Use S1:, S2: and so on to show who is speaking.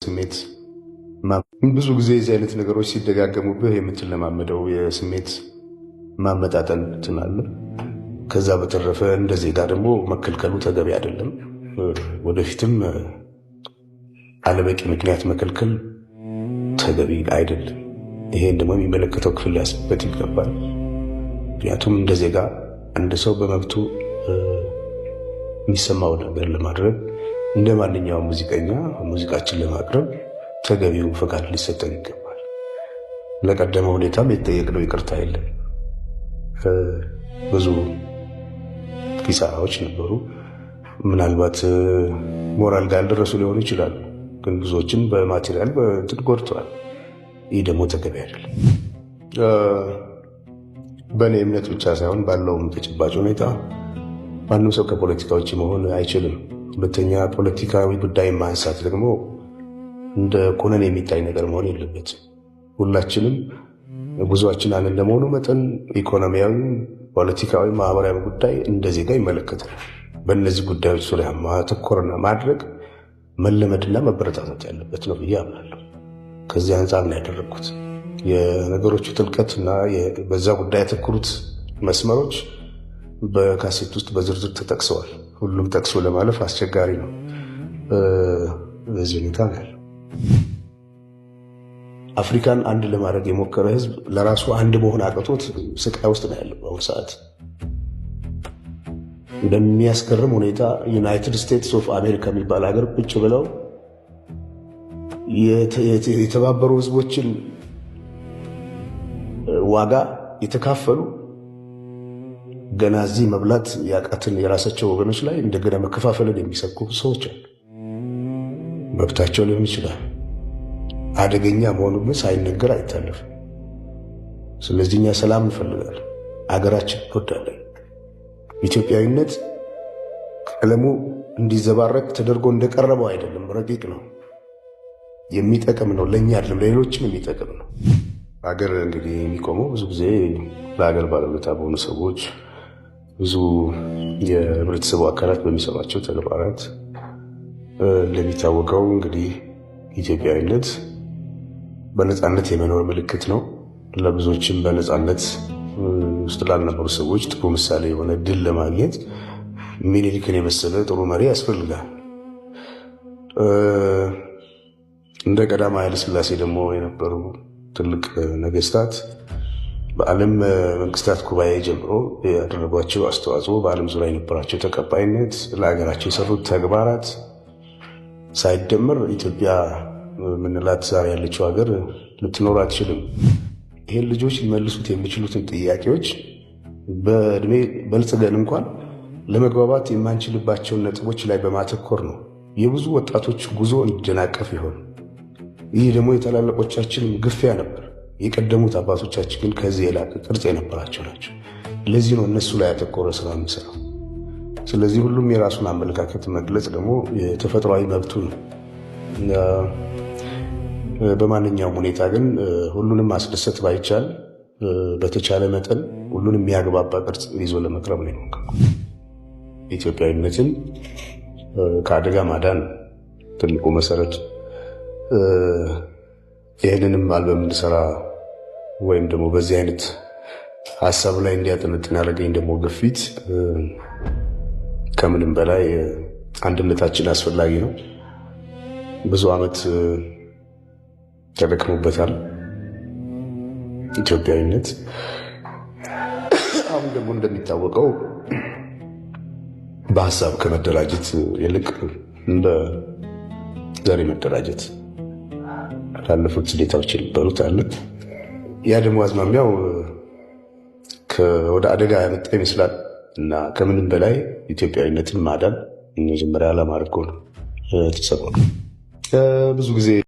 S1: የስሜት ብዙ ጊዜ የዚህ አይነት ነገሮች ሲደጋገሙብህ የምትለማመደው የስሜት ማመጣጠን ትናለ። ከዛ በተረፈ እንደ ዜጋ ደግሞ መከልከሉ ተገቢ አይደለም። ወደፊትም አለበቂ ምክንያት መከልከል ተገቢ አይደለም። ይሄን ደግሞ የሚመለከተው ክፍል ሊያስብበት ይገባል። ምክንያቱም እንደ ዜጋ አንድ ሰው በመብቱ የሚሰማው ነገር ለማድረግ እንደ ማንኛውም ሙዚቀኛ ሙዚቃችን ለማቅረብ ተገቢው ፈቃድ ሊሰጠን ይገባል። ለቀደመ ሁኔታም የተጠየቅነው ይቅርታ የለም። ብዙ ኪሳራዎች ነበሩ። ምናልባት ሞራል ጋር ያልደረሱ ሊሆኑ ይችላሉ፣ ግን ብዙዎችን በማቴሪያል በእንትን ጎድተዋል። ይህ ደግሞ ተገቢ አይደለም። በእኔ እምነት ብቻ ሳይሆን ባለውም ተጨባጭ ሁኔታ ማንም ሰው ከፖለቲካ ውጭ መሆን አይችልም። ሁለተኛ ፖለቲካዊ ጉዳይ ማንሳት ደግሞ እንደ ኮነን የሚታይ ነገር መሆን የለበትም። ሁላችንም ብዙዎችን አንድ እንደመሆኑ መጠን ኢኮኖሚያዊ፣ ፖለቲካዊ፣ ማህበራዊ ጉዳይ እንደ ዜጋ ይመለከታል። በእነዚህ ጉዳዮች ዙሪያ ማተኮርና ማድረግ መለመድና መበረታታት ያለበት ነው ብዬ አምናለሁ። ከዚህ አንጻር ነው ያደረግኩት። የነገሮቹ ጥልቀትና በዛ ጉዳይ ያተኮሩት መስመሮች በካሴት ውስጥ በዝርዝር ተጠቅሰዋል። ሁሉም ጠቅሶ ለማለፍ አስቸጋሪ ነው። በዚህ ሁኔታ ነው ያለው። አፍሪካን አንድ ለማድረግ የሞከረ ህዝብ ለራሱ አንድ መሆን አቅቶት ስቃይ ውስጥ ነው ያለው በአሁኑ ሰዓት። እንደሚያስገርም ሁኔታ ዩናይትድ ስቴትስ ኦፍ አሜሪካ የሚባል ሀገር ቁጭ ብለው የተባበሩ ህዝቦችን ዋጋ የተካፈሉ ገና እዚህ መብላት ያቃትን የራሳቸው ወገኖች ላይ እንደገና መከፋፈልን የሚሰብኩ ሰዎች አሉ። መብታቸው ሊሆን ይችላል። አደገኛ መሆኑ ግን ሳይነገር አይታለፍም። ስለዚህ እኛ ሰላም እንፈልጋለን፣ አገራችን እንወዳለን። ኢትዮጵያዊነት ቀለሙ እንዲዘባረቅ ተደርጎ እንደቀረበው አይደለም፣ ረቂቅ ነው፣ የሚጠቅም ነው። ለእኛ አይደለም ለሌሎችም የሚጠቅም ነው። አገር እንግዲህ የሚቆመው ብዙ ጊዜ ለሀገር ባለውለታ በሆኑ ሰዎች፣ ብዙ የህብረተሰቡ አካላት በሚሰሯቸው ተግባራት። እንደሚታወቀው እንግዲህ ኢትዮጵያዊነት በነፃነት የመኖር ምልክት ነው። ለብዙዎችም በነፃነት ውስጥ ላልነበሩ ሰዎች ጥሩ ምሳሌ የሆነ ድል ለማግኘት ሚኒሊክን የመሰለ ጥሩ መሪ ያስፈልጋል። እንደ ቀዳማዊ ኃይለ ሥላሴ ደግሞ የነበሩ ትልቅ ነገስታት በዓለም መንግስታት ጉባኤ ጀምሮ ያደረጓቸው አስተዋጽኦ፣ በዓለም ዙሪያ የነበራቸው ተቀባይነት፣ ለሀገራቸው የሰሩት ተግባራት ሳይደመር ኢትዮጵያ ምንላት ዛሬ ያለችው ሀገር ልትኖር አትችልም። ይህን ልጆች ሊመልሱት የሚችሉትን ጥያቄዎች በእድሜ በልጽገን እንኳን ለመግባባት የማንችልባቸውን ነጥቦች ላይ በማተኮር ነው የብዙ ወጣቶች ጉዞ እንዲደናቀፍ ይሆን። ይህ ደግሞ የታላላቆቻችን ግፊያ ነበር። የቀደሙት አባቶቻችን ግን ከዚህ የላቀ ቅርጽ የነበራቸው ናቸው። ለዚህ ነው እነሱ ላይ ያተኮረ ስራ የሚሰራው። ስለዚህ ሁሉም የራሱን አመለካከት መግለጽ ደግሞ የተፈጥሯዊ መብቱ ነው። በማንኛውም ሁኔታ ግን ሁሉንም ማስደሰት ባይቻል በተቻለ መጠን ሁሉንም የሚያግባባ ቅርጽ ይዞ ለመቅረብ ነው የሞከረው። ኢትዮጵያዊነትን ከአደጋ ማዳን ትልቁ መሰረት። ይህንንም አልበም እንድሰራ ወይም ደግሞ በዚህ አይነት ሀሳብ ላይ እንዲያጠነጥን ያደረገኝ ደግሞ ግፊት ከምንም በላይ አንድነታችን አስፈላጊ ነው። ብዙ ዓመት ተደክሞበታል ኢትዮጵያዊነት። አሁን ደግሞ እንደሚታወቀው በሀሳብ ከመደራጀት ይልቅ እንደ ዘሬ መደራጀት ላለፉት ሁኔታዎች የነበሩት አለ። ያ ደግሞ አዝማሚያው ወደ አደጋ ያመጣ ይመስላል እና ከምንም በላይ ኢትዮጵያዊነትን ማዳን መጀመሪያ ዓላማ አድርጎ ነው የተሰራው። ብዙ ጊዜ